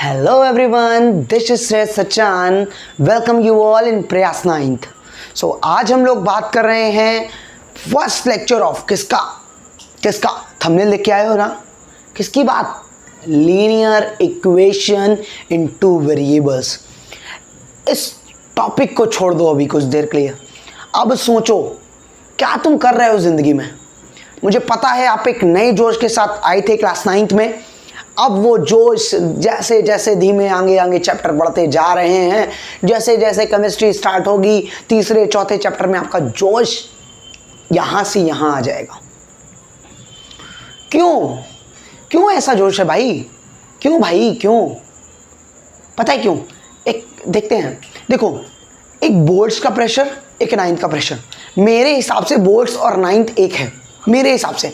Hello everyone, this is Shreyas Sachan. Welcome you all in प्रयास 9th. So आज हम लोग बात कर रहे हैं फर्स्ट लेक्चर ऑफ किसका थंबनेल लिख के आए हो ना, किसकी बात? Linear equation in two variables. इस टॉपिक को छोड़ दो अभी कुछ देर के लिए। अब सोचो क्या तुम कर रहे हो ज़िंदगी में। मुझे पता है आप एक नए जोश के साथ आए थे क्लास 9th में। अब वो जोश जैसे जैसे धीमे आगे आगे चैप्टर बढ़ते जा रहे हैं, जैसे जैसे केमिस्ट्री स्टार्ट होगी तीसरे चौथे चैप्टर में आपका जोश यहाँ से यहाँ आ जाएगा। क्यों ऐसा जोश है भाई? क्यों? पता है क्यों? एक देखते हैं। देखो, एक बोर्ड्स का प्रेशर, एक 9th का प्रेशर। मेरे हिसाब से बोर्ड्स और 9th एक है। मेरे हिसाब से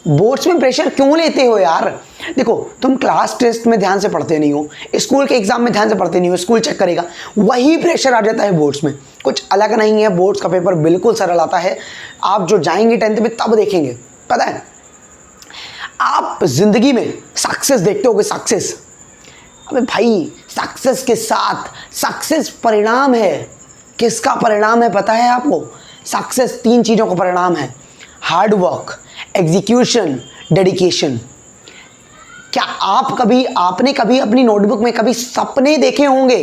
बोर्ड्स में प्रेशर क्यों लेते हो यार? देखो, तुम क्लास टेस्ट में ध्यान से पढ़ते नहीं हो, स्कूल के एग्जाम में ध्यान से पढ़ते नहीं हो, स्कूल चेक करेगा, वही प्रेशर आ जाता है बोर्ड्स में। कुछ अलग नहीं है, बोर्ड्स का पेपर बिल्कुल सरल आता है। आप जो जाएंगे 10th में तब देखेंगे। पता है, आप जिंदगी में सक्सेस देखते होगे, सक्सेस। अबे भाई, सक्सेस के साथ सक्सेस परिणाम है। किसका परिणाम है पता है आपको? सक्सेस 3 चीज़ों का परिणाम है: हार्ड वर्क, एग्जीक्यूशन, डेडिकेशन। क्या आपने कभी अपनी नोटबुक में कभी सपने देखे होंगे?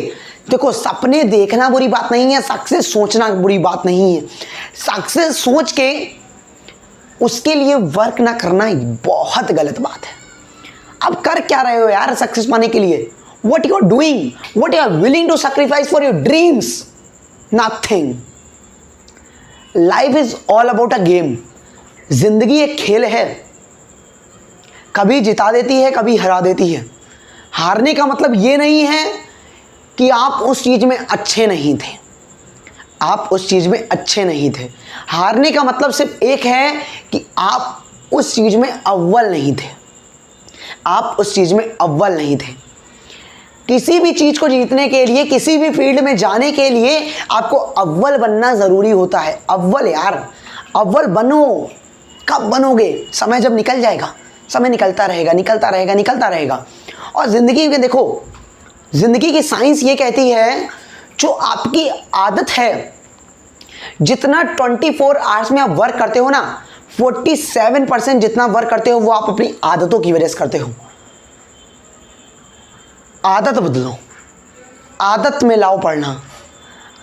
देखो, सपने देखना बुरी बात नहीं है, सक्सेस सोचना बुरी बात नहीं है। सक्सेस सोच के उसके लिए वर्क ना करना बहुत गलत बात है। अब कर क्या रहे हो यार सक्सेस पाने के लिए? What you are doing? What you are willing to sacrifice for your dreams? Nothing. Life is all about a game. जिंदगी एक खेल है, कभी जिता देती है, कभी हरा देती है। हारने का मतलब ये नहीं है कि आप उस चीज़ में अच्छे नहीं थे। हारने का मतलब सिर्फ एक है कि आप उस चीज़ में अव्वल नहीं थे। किसी भी चीज़ को जीतने के लिए, किसी भी फील्ड में जाने के लिए आपको अव्वल बनना ज़रूरी होता है। अव्वल बनो। कब बनोगे? समय जब निकल जाएगा। समय निकलता रहेगा। और ज़िंदगी में देखो, ज़िंदगी की साइंस ये कहती है, जो आपकी आदत है, जितना 24 आवर्स में आप वर्क करते हो ना, 47% जितना वर्क करते हो वो आप अपनी आदतों की वजह से करते हो। आदत बदलो, आदत में लाओ पढ़ना,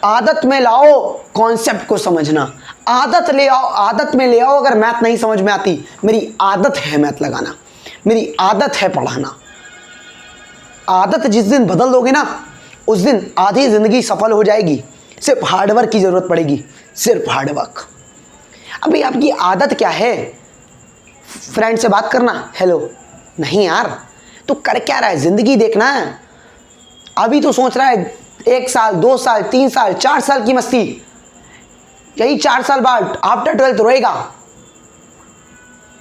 आदत में लाओ कॉन्सेप्ट को समझना, आदत में ले आओ। अगर मैथ नहीं समझ में आती, मेरी आदत है मैथ लगाना, मेरी आदत है पढ़ाना। आदत जिस दिन बदल दोगे ना, उस दिन आधी ज़िंदगी सफल हो जाएगी। सिर्फ हार्डवर्क की ज़रूरत पड़ेगी, सिर्फ हार्डवर्क। अभी आपकी आदत क्या है? फ्रेंड से बात करना, हेलो? नहीं यार, तो कर क्या रहा है? ज़िंदगी देखना है। अभी तो सोच रहा है 1 साल, 2 साल, 3 साल, 4 साल की मस्ती। यही 4 साल बाद आफ्टर 12th रोएगा।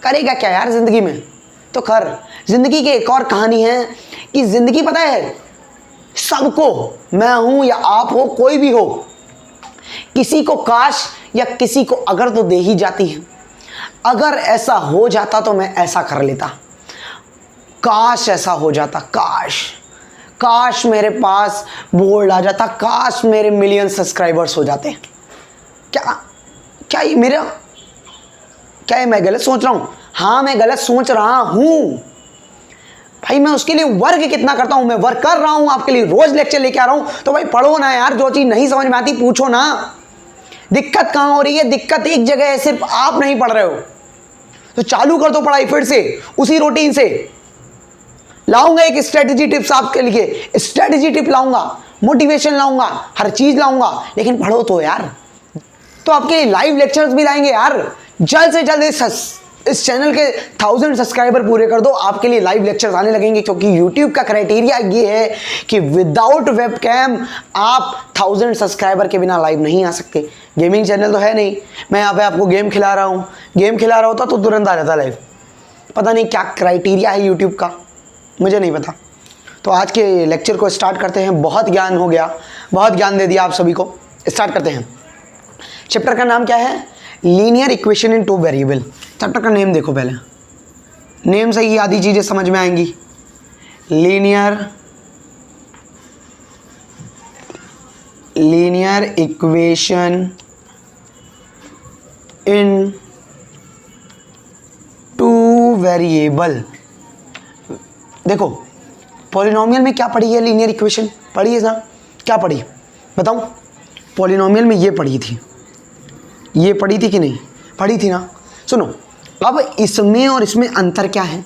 करेगा क्या यार ज़िंदगी में? तो कर। ज़िंदगी की एक और कहानी है कि ज़िंदगी, पता है, सबको, मैं हूँ या आप हो, कोई भी हो, किसी को काश या किसी को अगर तो दे ही जाती है। अगर ऐसा हो जाता तो मैं ऐसा कर लेता। काश ऐसा हो जाता, काश मेरे पास बोर्ड आ जाता, काश मेरे मिलियन सब्सक्राइबर्स हो जाते। क्या ये मैं गलत सोच रहा हूँ? हाँ, मैं गलत सोच रहा हूँ भाई। मैं उसके लिए वर्क कितना करता हूँ, मैं वर्क कर रहा हूँ आपके लिए, रोज लेक्चर लेके आ रहा हूँ। तो भाई पढ़ो ना यार, जो चीज़ नहीं समझ में आती पूछो ना। दिक्कत कहाँ हो रही है? दिक्कत एक जगह है, सिर्फ आप नहीं पढ़ रहे हो। तो चालू कर दो पढ़ाई फिर से, उसी रूटीन से। लाऊंगा एक स्ट्रेटजी टिप्स आपके लिए, स्ट्रेटजी टिप लाऊंगा, मोटिवेशन लाऊंगा, हर चीज़ लाऊंगा, लेकिन पढ़ो तो यार। तो आपके लिए लाइव लेक्चर्स भी लाएंगे यार। जल्द से जल्द इस चैनल के 1000 सब्सक्राइबर पूरे कर दो, आपके लिए लाइव लेक्चर्स आने लगेंगे। क्योंकि YouTube का क्राइटेरिया ये है कि विदाउट वेबकैम आप 1000 सब्सक्राइबर के बिना लाइव नहीं आ सकते। गेमिंग चैनल तो है नहीं, मैं यहाँ पे आपको गेम खिला रहा होता तो तुरंत आ जाता लाइव। पता नहीं क्या क्राइटेरिया है YouTube का, मुझे नहीं पता। तो आज के लेक्चर को स्टार्ट करते हैं। बहुत ज्ञान हो गया, बहुत ज्ञान दे दिया आप सभी को। स्टार्ट करते हैं। चैप्टर का नाम क्या है? Linear equation in two variable. Chapter का नेम देखो, पहले नेम से ही आधी चीज़ें समझ में आएंगी। Linear linear equation in two variable. देखो पॉलिनोमियल में क्या पढ़ी है, लीनियर इक्वेशन पढ़ी है ना, क्या पढ़ी बताऊं? पॉलिनोमियल में ये पढ़ी थी, ये पढ़ी थी कि नहीं पढ़ी थी ना। सुनो, अब इसमें और इसमें अंतर क्या है,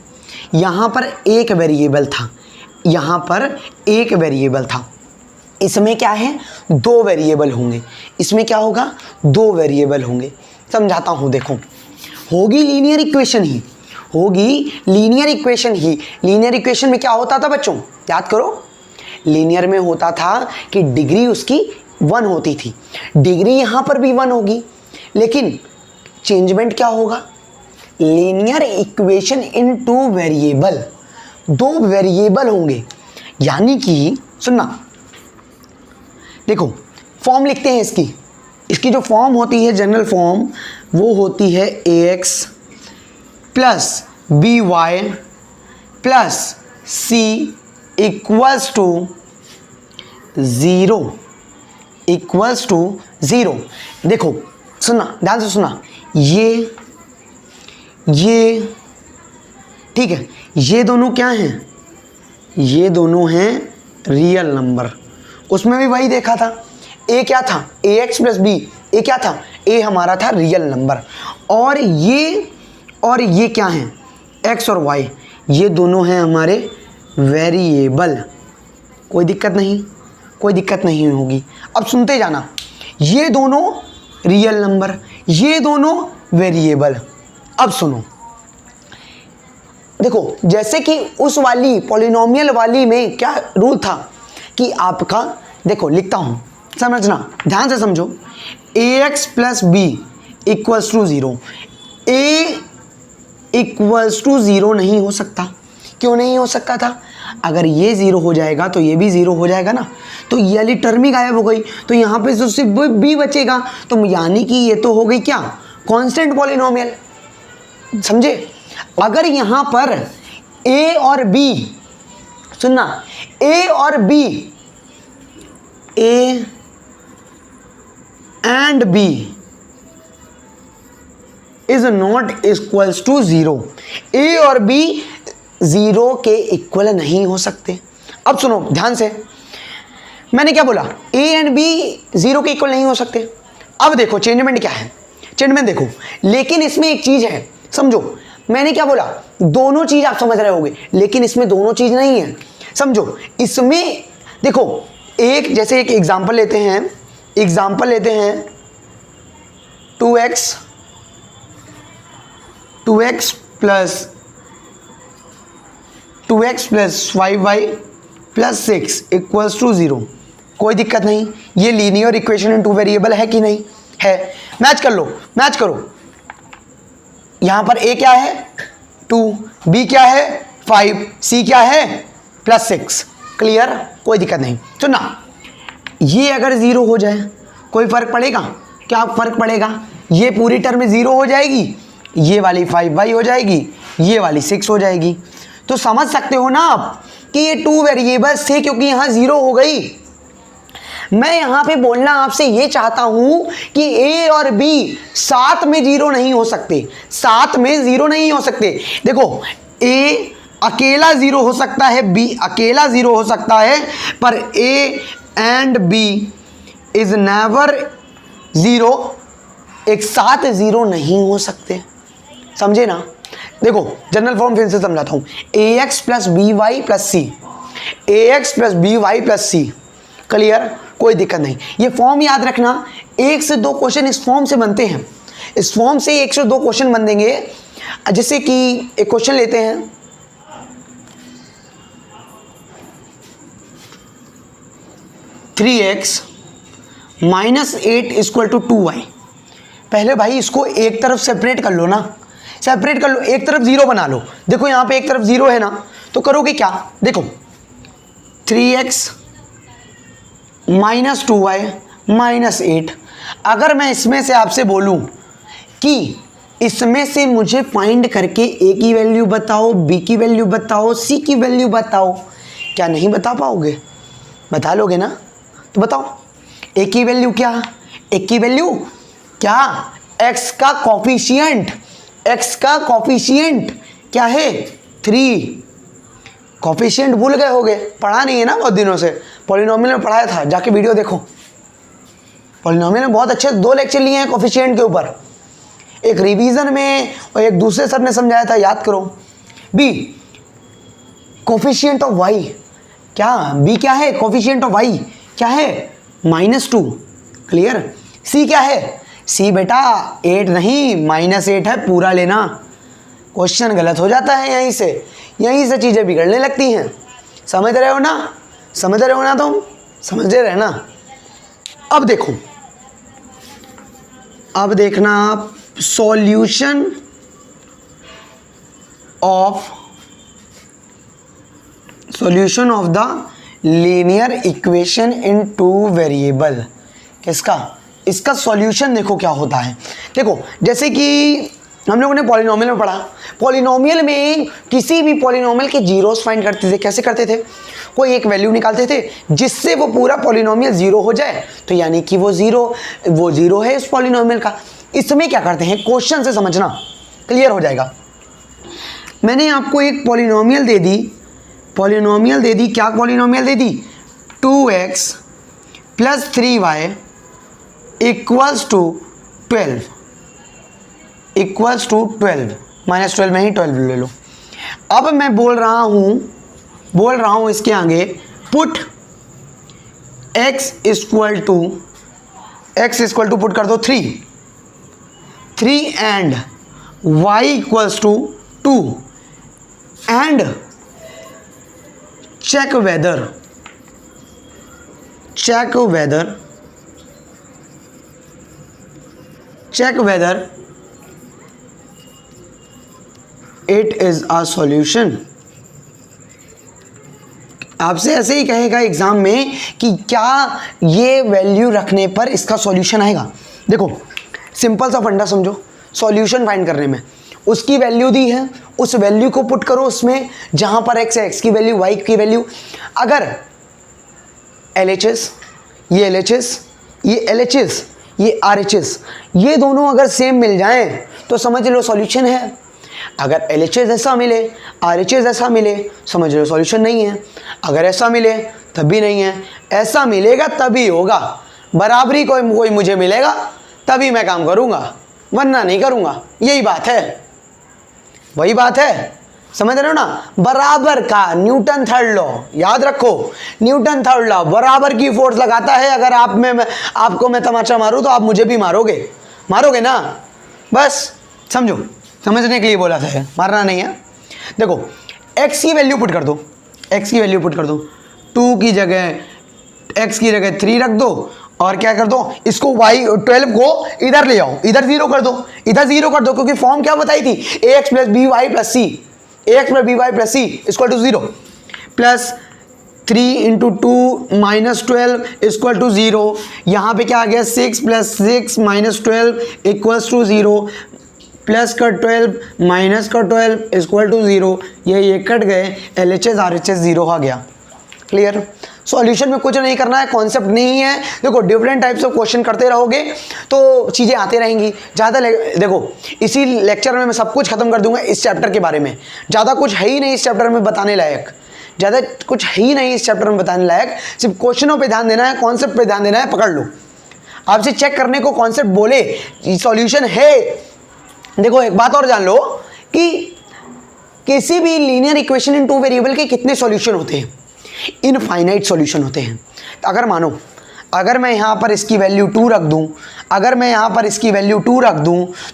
यहाँ पर एक वेरिएबल था, यहाँ पर एक वेरिएबल था, इसमें क्या है दो वेरिएबल होंगे, इसमें क्या होगा दो वेरिएबल होंगे। समझाता हूँ, देखो होगी लीनियर इक्वेशन ही, होगी लीनियर इक्वेशन ही। लीनियर इक्वेशन में क्या होता था बच्चों, याद करो, लीनियर में होता था कि डिग्री उसकी 1 होती थी, डिग्री यहाँ पर भी 1 होगी, लेकिन चेंजमेंट क्या होगा, linear equation in two variable, दो वेरिएबल होंगे। यानी कि सुनना, देखो फॉर्म लिखते हैं इसकी, इसकी जो फॉर्म होती है जनरल फॉर्म वो होती है ax plus by plus c equals to 0, equals to 0। देखो सुनना, ध्यान से सुनना, ये ठीक है, ये दोनों क्या हैं, ये दोनों हैं रियल नंबर। उसमें भी वही देखा था, a क्या था ax प्लस b, a क्या था a हमारा था रियल नंबर, और ये क्या हैं x और y, ये दोनों हैं हमारे वेरिएबल। कोई दिक्कत नहीं, कोई दिक्कत नहीं होगी। अब सुनते जाना, ये दोनों रियल नंबर, ये दोनों वेरिएबल। अब सुनो, देखो जैसे कि उस वाली पॉलिनोमियल वाली में क्या रूल था कि आपका, देखो लिखता हूं, समझना ध्यान से समझो, ax plus B equals to 0, a equals to 0 नहीं हो सकता। क्यों नहीं हो सकता था, अगर ये 0 हो जाएगा तो ये भी 0 हो जाएगा ना, तो ये वाली टर्म ही गायब हो गई, तो यहाँ पे तो सिर्फ b बचेगा, तो यानी कि ये तो हो गई क्या कांस्टेंट पॉलिनोमियल। समझे? अगर यहाँ पर a और b, सुनना, a और b, a and b is not equals to 0, a और b 0 के इक्वल नहीं हो सकते। अब सुनो ध्यान से, मैंने क्या बोला, a एंड b 0 के इक्वल नहीं हो सकते। अब देखो चेंजमेंट क्या है, चेंजमेंट देखो, लेकिन इसमें एक चीज है, समझो मैंने क्या बोला, दोनों चीज आप समझ रहे होगे, लेकिन इसमें दोनों चीज नहीं है। समझो इसमें देखो, एक जैसे एक एग्जांपल लेते हैं, एग्जांपल लेते हैं 2x plus 5y plus 6 equals to 0। कोई दिक्कत नहीं, ये linear equation in two variable है कि नहीं है। मैच कर लो, मैच करो, यहां पर a क्या है 2, b क्या है 5, c क्या है प्लस 6। क्लियर, कोई दिक्कत नहीं। तो ना ये अगर 0 हो जाए कोई फर्क पड़ेगा क्या, फर्क पड़ेगा, ये पूरी टर्म 0 हो जाएगी, ये वाली 5y हो जाएगी, ये वाली 6 हो जाएगी। तो समझ सकते हो ना आप कि ये 2 वेरिएबल्स थे, क्योंकि यहाँ 0 हो गई। मैं यहाँ पे बोलना आपसे ये चाहता हूं कि a और b साथ में 0 नहीं हो सकते, साथ में 0 नहीं हो सकते। देखो a अकेला 0 हो सकता है, b अकेला 0 हो सकता है, पर a and b is never 0, एक साथ 0 नहीं हो सकते। समझे ना? देखो जनरल फॉर्म फिर से समझाता हूं, ax plus B Y plus c, ax plus B Y plus c. Clear, कोई दिक्कत नहीं। ये फॉर्म याद रखना, 1 से 2 क्वेश्चन इस फॉर्म से बनते हैं, इस फॉर्म से 1 से 2 क्वेश्चन बन देंगे। जैसे कि एक क्वेश्चन लेते हैं, three x minus 8 equal to 2y। पहले भाई इसको एक तरफ सेपरेट कर लो ना, सेपरेट कर लो, एक तरफ 0 बना लो। देखो यहाँ पे एक तरफ 0 है ना, तो करोगे क्या, देखो 3x माइनस 2y माइनस 8। अगर मैं इसमें से आपसे बोलूं कि इसमें से मुझे फाइंड करके a की वैल्यू बताओ, b की वैल्यू बताओ, c की वैल्यू बताओ, क्या नहीं बता पाओगे? बता लोगे ना? तो बताओ एक की वैल्यू क्या, एक की वैल्यू क्या, x का कॉफिशिएंट, x का कॉफिशिएंट क्या है 3। कॉफिशिएंट भूल गए होगे, पढ़ा नहीं है ना बहुत दिनों से, पॉलिनोमियल में पढ़ाया था, जाके वीडियो देखो। पॉलिनोमियल में बहुत अच्छे 2 लेक्चर लिए हैं कॉफिशिएंट के ऊपर, एक रिवीजन में और एक दूसरे सर ने समझाया था, याद करो। बी कोफिशिएंट ऑफ y, क्या बी क्या है, कोफिशिएंट ऑफ y क्या है -2, क्लियर। सी क्या है, सी बेटा 8 नहीं -8 है, पूरा लेना। क्वेश्चन गलत हो जाता है यहीं से चीज़ें बिगड़ने लगती हैं। समझ रहे हो ना, समझ रहे हो ना, तुम समझ रहे ना। अब देखो, अब देखना आप solution of the linear equation in 2 variable. किसका, इसका सॉल्यूशन देखो क्या होता है। देखो जैसे कि हम लोगों ने पॉलिनोमियल में पढ़ा, पॉलिनोमियल में किसी भी पॉलिनोमियल के जीरोस फाइंड करते थे। कैसे करते थे, कोई एक वैल्यू निकालते थे जिससे वो पूरा पॉलिनोमियल जीरो हो जाए, तो यानी कि वो जीरो है इस पॉलिनोमियल का। इसमें क्या करते हैं, क्वेश्चन से समझना क्लियर हो जाएगा। मैंने आपको एक पॉलिनोमियल दे दी, क्या पॉलिनोमियल दे दी, 2x + 3y इक्वल्स टू 12 -12 में ही 12 ले लो। अब मैं बोल रहा हूं इसके आगे put x equal to put कर दो 3 and y equals to 2 and check whether it is a solution। आपसे ऐसे ही कहेगा एग्जाम में कि क्या ये वैल्यू रखने पर इसका सॉल्यूशन आएगा। देखो सिंपल सा फंडा समझो, सॉल्यूशन फाइंड करने में उसकी वैल्यू दी है, उस वैल्यू को पुट करो उसमें जहां पर x है, x की वैल्यू, y की वैल्यू। अगर LHS, ये LHS, ये LHS, ये RHS, ये दोनों अगर सेम मिल जाएं तो समझ लो सॉल्यूशन है। अगर LHS ऐसा मिले, RHS ऐसा मिले, समझ लो सॉल्यूशन नहीं है। अगर ऐसा मिले तब भी नहीं है, ऐसा मिलेगा तभी होगा। बराबरी कोई मुझे मिलेगा तभी मैं काम करूंगा, वरना नहीं करूंगा। यही बात है, वही बात है, समझ रहे हो ना। बराबर का न्यूटन थर्ड लॉ याद रखो, न्यूटन थर्ड लॉ बराबर की फोर्स लगाता है। अगर आपको मैं तमाचा मारूं तो आप मुझे भी मारोगे ना। बस समझो, समझने के लिए बोला था, मारना नहीं है। देखो x की वैल्यू पुट कर दो, 2 की जगह x की जगह 3 रख दो और क्या कर दो, इसको y12 को इधर ले आओ, इधर 0 कर दो, क्योंकि फॉर्म क्या बताई थी, ax + by + c, equal to 0 plus 3 × 2 -12 equal to 0। यहाँ पे क्या आ गया, 6 + 6 -12 इक्वल्स टू 0, प्लस का 12 माइनस का 12 इक्वल टू 0। ये कट गए, LHS RHS 0 आ गया। क्लियर। सॉल्यूशन में कुछ नहीं करना है, कॉन्सेप्ट नहीं है। देखो डिफरेंट टाइप्स ऑफ क्वेश्चन करते रहोगे तो चीज़ें आती रहेंगी। ज़्यादा देखो इसी लेक्चर में मैं सब कुछ खत्म कर दूंगा इस चैप्टर के बारे में। ज़्यादा कुछ है ही नहीं इस चैप्टर में बताने लायक, सिर्फ क्वेश्चनों पे ध्यान देना है, कॉन्सेप्ट पे ध्यान देना है। पकड़ लो, आपसे चेक करने को कॉन्सेप्ट बोले सॉल्यूशन है। देखो एक बात और जान लो कि किसी भी लीनियर इक्वेशन इन 2 वेरिएबल के कितने सॉल्यूशन होते हैं, इनफाइनाइट सॉल्यूशन होते हैं। तो अगर मानो अगर मैं यहाँ पर इसकी वैल्यू 2 रख दूँ,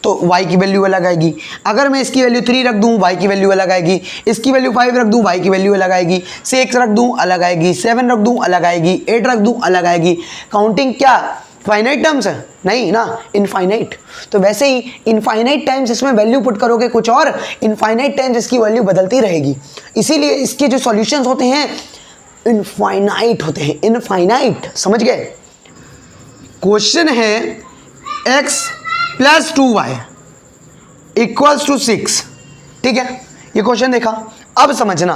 तो y की वैल्यू अलग आएगी। अगर मैं इसकी वैल्यू 3 रख दूँ, y की वैल्यू अलग आएगी। इसकी वैल्यू 5 रख दूँ, y की वैल्यू अलग आएगी। 6 रख दूँ अलग आएगी, 7 रख दूँ अलग आएगी, 8 रख दूँ अलग आएगी। काउंटिंग क्या फाइनाइट टर्म्स है? नहीं ना, इनफाइनाइट। तो वैसे ही इनफाइनाइट टाइम्स इसमें वैल्यू पुट करोगे कुछ और, इनफाइनाइट टाइम्स इसकी वैल्यू बदलती रहेगी। इसीलिए इसके जो सॉल्यूशंस होते हैं इनफाइनाइट होते हैं, इनफाइनाइट। समझ गए? क्वेश्चन है x + 2y इक्वल्स टू 6। ठीक है, ये क्वेश्चन देखा। अब समझना,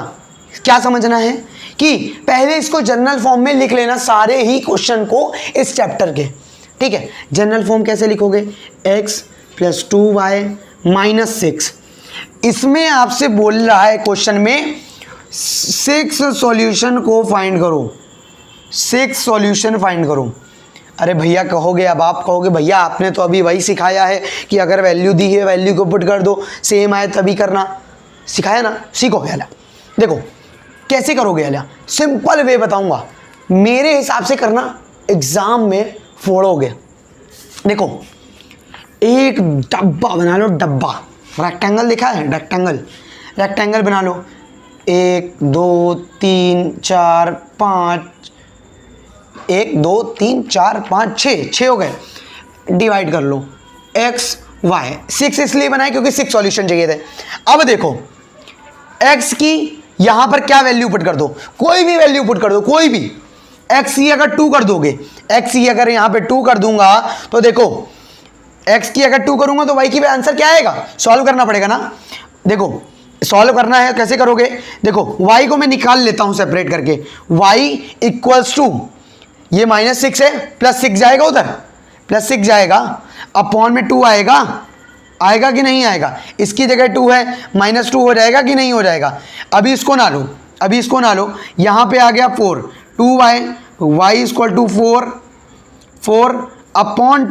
क्या समझना है कि पहले इसको जनरल फॉर्म में लिख लेना सारे ही क्वेश्चन को इस चैप्टर के, ठीक है। जनरल फॉर्म कैसे लिखोगे, x + 2y - 6। इसमें आपसे बोल रहा है क्वेश्चन में 6 सॉल्यूशन को फाइंड करो, 6 सॉल्यूशन फाइंड करो। अरे भैया कहोगे, अब आप कहोगे भैया आपने तो अभी वही सिखाया है कि अगर वैल्यू दी है वैल्यू को पुट कर दो, सेम आए तभी करना, सिखाया ना, सीखो अला। देखो कैसे करोगे अला, सिंपल वे बताऊंगा, मेरे हिसाब से करना, एग्जाम में फोड़ोगे। देखो एक डब्बा बना लो, डब्बा, रेक्टेंगल लिखा है, रेक्टेंगल, रेक्टेंगल बना लो। 1 2 3 4 5, 1 2 3 4 5 6 हो गए। डिवाइड कर लो x y, 6 इसलिए बनाए क्योंकि 6 सॉल्यूशन चाहिए थे। अब देखो x की यहां पर क्या वैल्यू पुट कर दो, कोई भी वैल्यू पुट कर दो, कोई भी। x की अगर 2 कर दोगे, x की अगर यहां पे 2 कर दूंगा तो देखो x की अगर 2 करूंगा तो y की आंसर क्या आएगा, सॉल्व करना पड़ेगा ना। देखो सॉल्व करना है, कैसे करोगे, देखो y को मैं निकाल लेता हूं सेपरेट करके। y = ये -6 है, +6 जाएगा उधर, +6 जाएगा, अपॉन में 2 आएगा, आएगा कि नहीं आएगा। इसकी जगह 2 है, -2 हो जाएगा कि नहीं हो जाएगा। अभी इसको ना लो, अभी इसको ना लो, यहाँ पे आ गया 4, 2y, y = 4, 4 अपॉन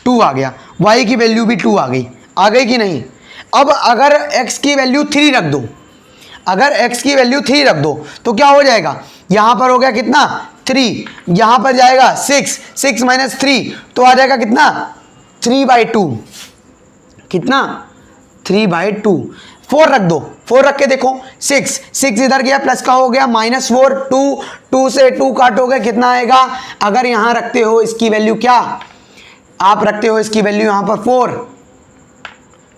2 आ गया, y की वैल्यू भी 2 आ गई कि नहीं। अब अगर x की वैल्यू 3 रख दो, अगर x की वैल्यू 3 रख दो तो क्या हो जाएगा, यहाँ पर हो गया कितना 3, यहाँ पर जाएगा 6, 6 - 3 तो आ जाएगा कितना 3/2, कितना 3/2। 4 रख दो, 4 रख के देखो, 6 इधर गया, प्लस का हो गया -4, 2 से 2 काटोगे कितना आएगा। अगर यहां रखते हो इसकी वैल्यू, क्या आप रखते हो इसकी वैल्यू यहां पर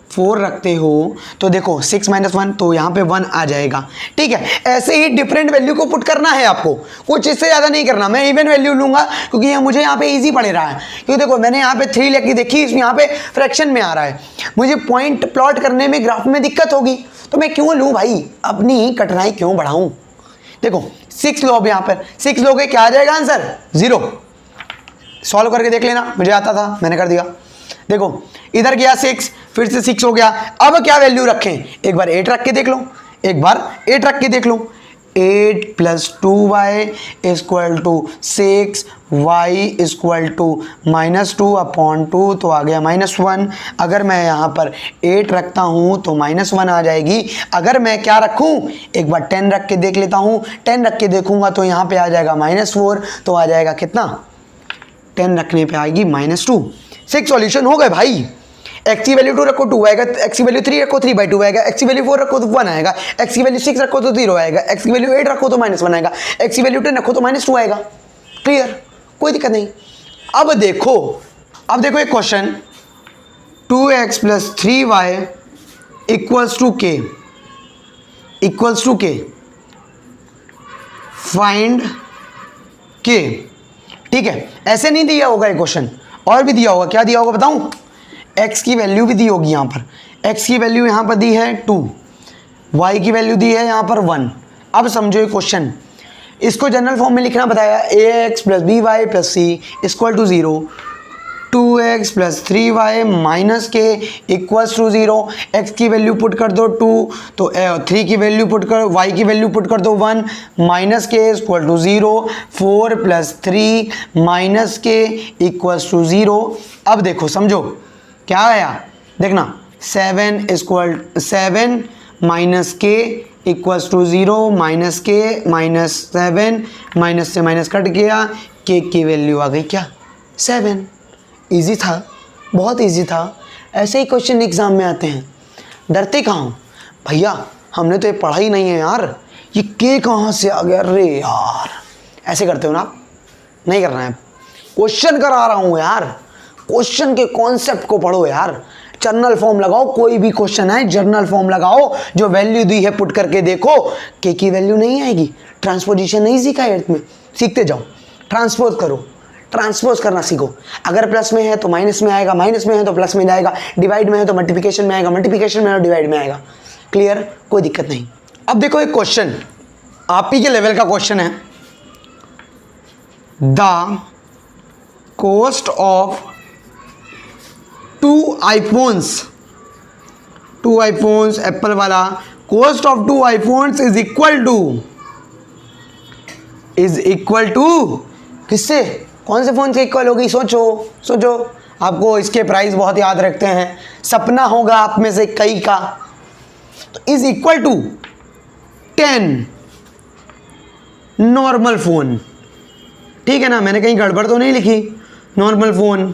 4 रखते हो तो देखो 6 - 1 तो यहाँ पे 1 आ जाएगा, ठीक है। ऐसे ही डिफरेंट वैल्यू को पुट करना है आपको, कुछ इससे ज़्यादा नहीं करना। मैं इवन वैल्यू लूंगा क्योंकि ये मुझे यहाँ पे इजी पड़ रहा है, क्योंकि देखो मैंने यहाँ पे 3 लेके देखी, इसमें यहाँ पे फ्रैक्शन में आ रहा है, मुझे पॉइंट प्लॉट करने में ग्राफ में दिक्कत होगी, तो मैं क्यों लूँ भाई, अपनी कठिनाई क्यों बढ़ाऊँ। देखो 6 लो, अब यहाँ पर 6 लोगे क्या आ जाएगा आंसर 0। सॉल्व करके देख लेना, मुझे आता था मैंने कर दिया। देखो इधर गया 6, फिर से 6 हो गया। अब क्या वैल्यू रखें, एक बार 8 रख के देख लो, एक बार 8 रख के देख लो। 8 + 2y = 6, y = -2/2 तो आ गया -1। अगर मैं यहाँ पर 8 रखता हूँ तो -1 आ जाएगी। अगर मैं क्या रखूँ, एक बार 10 रख के देख लेता हूँ, 10 रख के देखूंगा तो यहाँ पे आ जाएगा -4 तो आ जाएगा कितना, 10 रखने पे आएगी -2। 6 सॉल्यूशन हो गए भाई। x की वैल्यू 2 रखो 2 आएगा, x की वैल्यू 3 रखो 3/2 आएगा, x की वैल्यू 4 रखो तो 1 आएगा, x की वैल्यू 6 रखो तो 0 आएगा, x की वैल्यू 8 रखो तो -1 आएगा, x की वैल्यू 10 रखो तो -2 आएगा। क्लियर, कोई दिक्कत नहीं। अब देखो एक question, 2x + 3y = k find k, ठीक है। ऐसे नहीं दिया होगा ये क्वेश्चन, और भी दिया होगा। क्या दिया होगा बताऊं, x की वैल्यू भी दी होगी यहाँ पर, x की वैल्यू यहाँ पर दी है 2, y की वैल्यू दी है यहाँ पर 1। अब समझो ये क्वेश्चन, इसको जनरल फॉर्म में लिखना बताया, ax + by + c = 0, 2x + 3y - k = 0। x की वैल्यू पुट कर दो 2, तो 3 की वैल्यू पुट कर, y की वैल्यू पुट कर दो 1, -k = 0, 4 + 3 - k = 0। अब देखो समझो क्या आया, देखना 7 - k = 0, -k -7 माइनस से माइनस कट गया, k की वैल्यू आ गई क्या 7। इजी था, बहुत इजी था। ऐसे ही क्वेश्चन एग्जाम में आते हैं, डरते कहाँ हो भैया, हमने तो ये पढ़ा ही नहीं है यार, ये के कहाँ से आ गया, अरे यार ऐसे करते हो ना आप, नहीं करना है। क्वेश्चन करा रहा हूँ यार, क्वेश्चन के कॉन्सेप्ट को पढ़ो यार। जर्नल फॉर्म लगाओ, कोई भी क्वेश्चन है जर्नल फॉर्म लगाओ, जो वैल्यू दी है पुट करके देखो, के की वैल्यू नहीं आएगी। ट्रांसपोजिशन नहीं सीखा है में, सीखते जाओ। ट्रांसपोज करो, ट्रांसपोज करना सीखो। अगर प्लस में है तो माइनस में आएगा, माइनस में है तो प्लस में जाएगा, डिवाइड में है तो मल्टीप्लिकेशन में आएगा, मल्टीप्लिकेशन में है तो डिवाइड में आएगा। क्लियर, कोई दिक्कत नहीं। अब देखो एक क्वेश्चन, आप ही के लेवल का क्वेश्चन है। The cost of two iPhones Apple वाला, cost of two iPhones is equal to किससे, कौन से फोन से इक्वल होगी? सोचो। आपको इसके प्राइस बहुत याद रखते हैं, सपना होगा आप में से कई का। तो is equal to 10 normal phone. ठीक है ना, मैंने कहीं गड़बड़ तो नहीं लिखी? नॉर्मल फोन,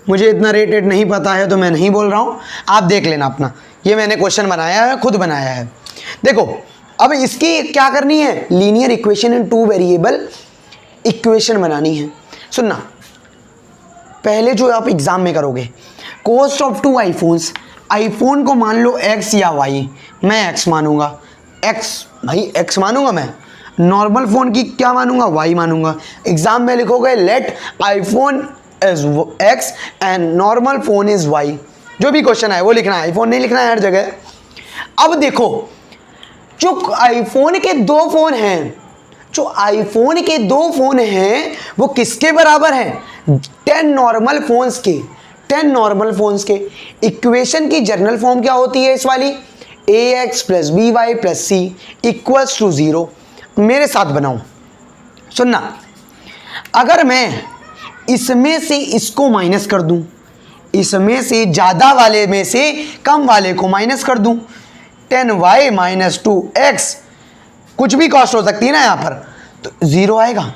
मुझे इतना रेटेड नहीं पता है तो मैं नहीं बोल रहा हूँ, आप देख लेना अपना। ये मैंने क्वेश्चन बनाया है, खुद बनाया है। देखो अब इसकी क्या करनी है, linear equation in two variable equation बनानी है। सुनना, पहले जो आप एग्जाम में करोगे, cost of two iPhones, iPhone को मान लो x या y, मैं x मानूंगा, x मानूंगा मैं। नॉर्मल फ़ोन की क्या मानूंगा, y मानूंगा। एग्जाम में लिखोगे let iPhone is x and normal phone is y। जो भी क्वेश्चन है वो लिखना है, आईफोन नहीं लिखना है हर जगह। अब देखो, जो आईफोन के दो फोन हैं वो किसके बराबर हैं? 10 नॉर्मल फोन्स के। इक्वेशन की जनरल फॉर्म क्या होती है इस वाली? ax plus B Y plus C equals to 0। मेरे साथ बनाओ, सुनना। अगर मैं इसमें से इसको माइनस कर दूं, इसमें से ज़्यादा वाले में से कम वाले को माइनस कर दूं, 10y माइनस 2x, कुछ भी कॉस्ट हो सकती है ना यहाँ पर, तो 0 आएगा।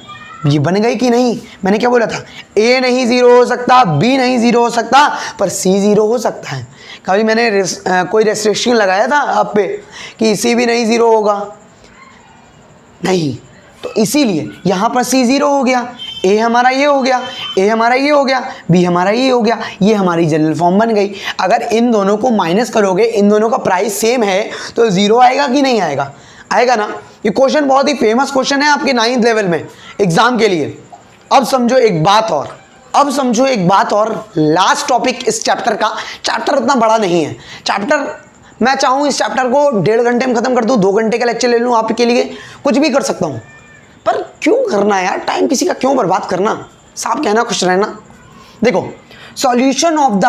ये बन गई कि नहीं? मैंने क्या बोला था, a नहीं 0 हो सकता, b नहीं 0 हो सकता, पर c 0 हो सकता है। कभी मैंने कोई रेस्ट्रिक्शन लगाया था आप पे कि c भी नहीं 0 होगा? नहीं। तो इसीलिए यहाँ पर c 0 हो गया, a हमारा ये हो गया, a हमारा ये हो गया, b हमारा ये हो गया, ये हमारी जनरल फॉर्म बन गई। अगर इन दोनों को माइनस करोगे, इन दोनों का प्राइस सेम है, तो 0 आएगा कि नहीं आएगा? आएगा ना। ये क्वेश्चन बहुत ही फेमस क्वेश्चन है आपके 9th लेवल में एग्जाम के लिए। अब समझो एक बात और, लास्ट टॉपिक इस चैप्टर का। चैप्टर उतना बड़ा नहीं है, चैप्टर मैं चाहूँ इस चैप्टर को 1.5 घंटे में खत्म कर दूँ, 2 घंटे का लेक्चर ले लूँ आपके लिए, कुछ भी कर सकता हूँ। पर क्यों करना यार, टाइम किसी का क्यों बर्बाद करना? साफ कहना, खुश रहना। देखो, solution of the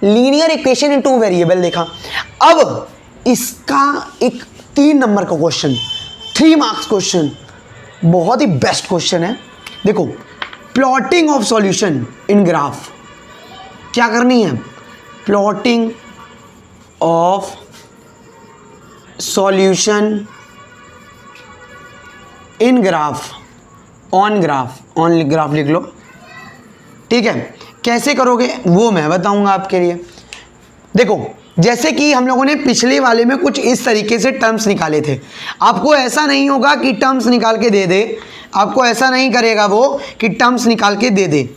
linear equation in two variable देखा। अब इसका एक 3 नंबर का क्वेश्चन, 3 मार्क्स क्वेश्चन, बहुत ही बेस्ट क्वेश्चन है। देखो, plotting of solution in graph. क्या करनी है? Plotting of solution in graph, on graph लिख लो। ठीक है, कैसे करोगे वो मैं बताऊंगा आपके लिए। देखो, जैसे कि हम लोगों ने पिछले वाले में कुछ इस तरीके से टर्म्स निकाले थे। आपको ऐसा नहीं होगा कि टर्म्स निकाल के दे दे, आपको ऐसा नहीं करेगा वो कि टर्म्स निकाल के दे दे।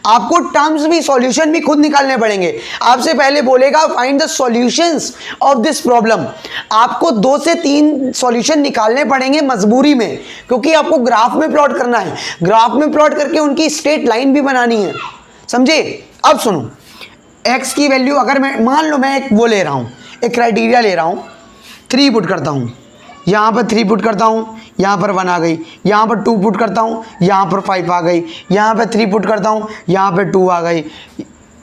आपको टर्म्स भी, सॉल्यूशन भी खुद निकालने पड़ेंगे। आपसे पहले बोलेगा find the solutions of this problem. आपको 2 से 3 सॉल्यूशन निकालने पड़ेंगे मजबूरी में, क्योंकि आपको ग्राफ में प्लॉट करना है। ग्राफ में प्लॉट करके उनकी स्ट्रेट लाइन भी बनानी है, समझे? अब सुनो, x की वैल्यू अगर मैं मान लो, मैं एक वो ले रहा हूँ, एक क्राइटेरिया ले रहा हूँ, 3 पुट करता हूँ, यहाँ पर 3 पुट करता हूँ, यहाँ पर 1 आ गई, यहाँ पर 2 पुट करता हूँ, यहाँ पर 5 आ गई, यहाँ पर 3 पुट करता हूँ, यहाँ पर 2 आ गई।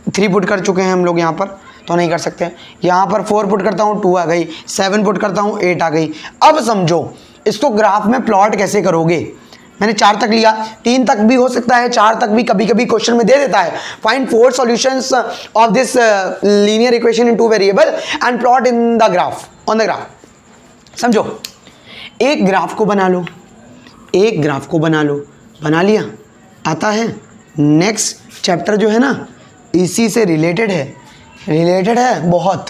3 पुट कर चुके हैं हम लोग यहाँ पर, तो नहीं कर सकते। यहाँ पर 4 पुट करता हूँ, 2 आ गई, 7 पुट करता हूँ, 8 आ गई। अब समझो इसको ग्राफ में प्लॉट कैसे करोगे। मैंने 4 तक लिया, 3 तक भी हो सकता है, 4 तक भी कभी कभी क्वेश्चन में दे देता है। Find 4 solutions of this linear equation in 2 variable and plot in the graph, on the graph. समझो, एक ग्राफ को बना लो, बना लिया, आता है। नेक्स्ट चैप्टर जो है ना, इसी से रिलेटेड है बहुत।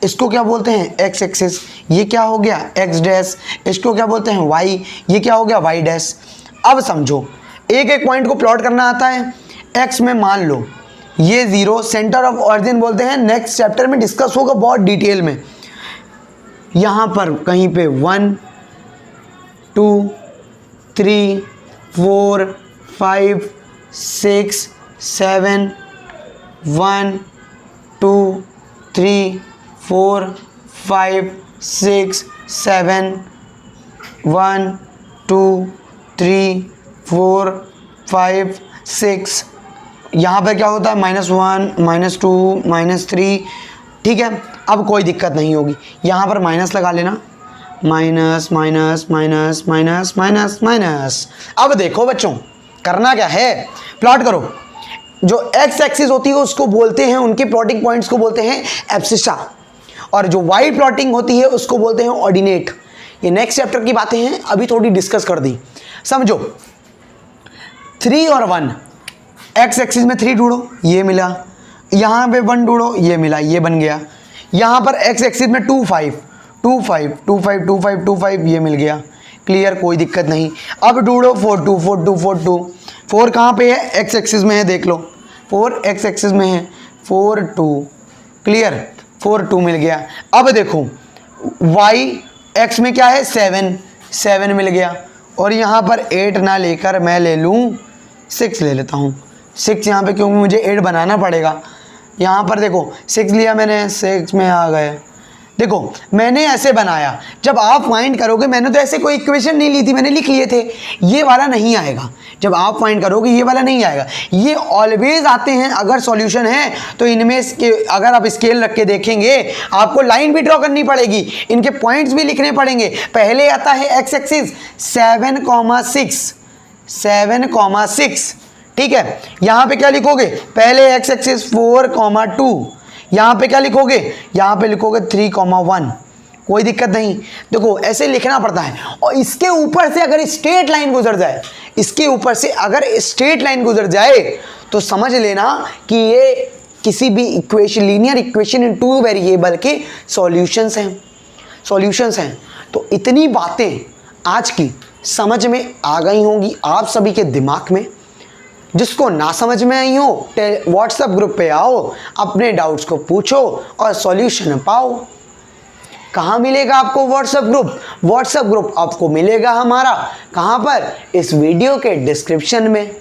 इसको क्या बोलते हैं? X axis. ये क्या हो गया? X dash. इसको क्या बोलते हैं? वाई। ये क्या हो गया? Y dash. अब समझो, एक एक पॉइंट को प्लॉट करना आता है। एक्स में मान लो ये 0, सेंटर ऑफ ऑरिजिन बोलते हैं। नेक्स्ट चैप्टर में डिस्कस होगा बहुत डिटेल में। यहाँ पर कहीं पे 1 2 3 4 5 6 7 1 2 3 4 5 6 7 1 2 3 4 5 6, यहाँ पर क्या होता है -1 -2 -3, ठीक है। अब कोई दिक्कत नहीं होगी, यहाँ पर माइनस लगा लेना, minus minus minus minus minus minus. अब देखो बच्चों, करना क्या है, प्लॉट करो। जो एक्स एक्सिस होती है उसको बोलते हैं, उनके प्लॉटिंग पॉइंट्स को बोलते हैं एब्सिसा, और जो वाई प्लॉटिंग होती है उसको बोलते हैं ऑर्डिनेट। ये नेक्स्ट चैप्टर की बातें हैं, अभी थोड़ी डिस्कस कर दी। समझो 3 और 1, एक्स एक्सिस में 3 ढूंढो, ये मिला, यहाँ पे 1 ढूंढो, ये मिला, ये बन गया। यहाँ पर एक्स एक्सिस में 2 5 2 5 2 5 2 5 2 5, ये मिल गया, क्लियर, कोई दिक्कत नहीं। अब ढूंढो 4 2 4 2 4 2, 4 कहाँ पे है, एक्स एक्सिस में है, देख लो 4 एक्स एक्सिस में है, 4 2, क्लियर, 4 2 मिल गया। अब देखो वाई एक्स में क्या है, 7 मिल गया, और यहाँ पर 8 ना लेकर मैं ले लूँ 6 ले लेता हूँ। 6 यहाँ पे क्योंकि मुझे 8 बनाना पड़ेगा। यहाँ पर देखो 6 लिया मैंने, 6 में आ गए। देखो मैंने ऐसे बनाया, जब आप फाइंड करोगे, मैंने तो ऐसे कोई इक्वेशन नहीं ली थी, मैंने लिख लिए थे, ये वाला नहीं आएगा। जब आप फाइंड करोगे ये वाला नहीं आएगा, ये ऑलवेज आते हैं। अगर सॉल्यूशन है तो इनमें अगर आप स्केल रख के देखेंगे, आपको लाइन भी ड्रॉ करनी पड़ेगी, इनके पॉइंट्स भी लिखने पड़ेंगे। पहले आता है एक्स एक्सिस 7,6, ठीक है। यहाँ पे क्या लिखोगे, पहले एक्स एक्सिस 4,2, यहाँ पे क्या लिखोगे, यहाँ पे लिखोगे 3,1, कोई दिक्कत नहीं। देखो ऐसे लिखना पड़ता है, और इसके ऊपर से अगर स्ट्रेट लाइन गुजर जाए, इसके ऊपर से अगर स्ट्रेट लाइन गुजर जाए तो समझ लेना कि ये किसी भी इक्वेशन, लीनियर इक्वेशन इन 2 वेरिएबल के सॉल्यूशंस हैं। तो इतनी बातें आज की समझ में आ गई होंगी आप सभी के दिमाग में। जिसको ना समझ में आई हो, व्हाट्सएप ग्रुप पे आओ, अपने डाउट्स को पूछो और सॉल्यूशन पाओ। कहाँ मिलेगा आपको व्हाट्सएप ग्रुप आपको मिलेगा हमारा, कहाँ पर, इस वीडियो के डिस्क्रिप्शन में।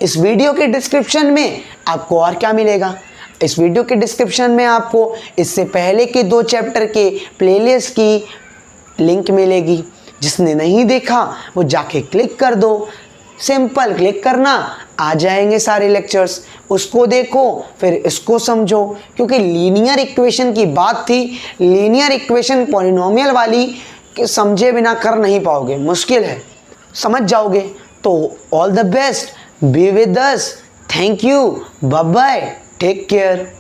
इस वीडियो के डिस्क्रिप्शन में आपको और क्या मिलेगा, इस वीडियो के डिस्क्रिप्शन में आपको इससे पहले के 2 चैप्टर के प्लेलिस्ट की लिंक मिलेगी। जिसने नहीं देखा वो जाके क्लिक कर दो, सिंपल क्लिक करना, आ जाएंगे सारे लेक्चर्स, उसको देखो फिर इसको समझो। क्योंकि लीनियर इक्वेशन की बात थी, लीनियर इक्वेशन पॉलिनोमियल वाली कि समझे बिना कर नहीं पाओगे, मुश्किल है, समझ जाओगे। तो all the best, be with us, thank you, bye bye, take care.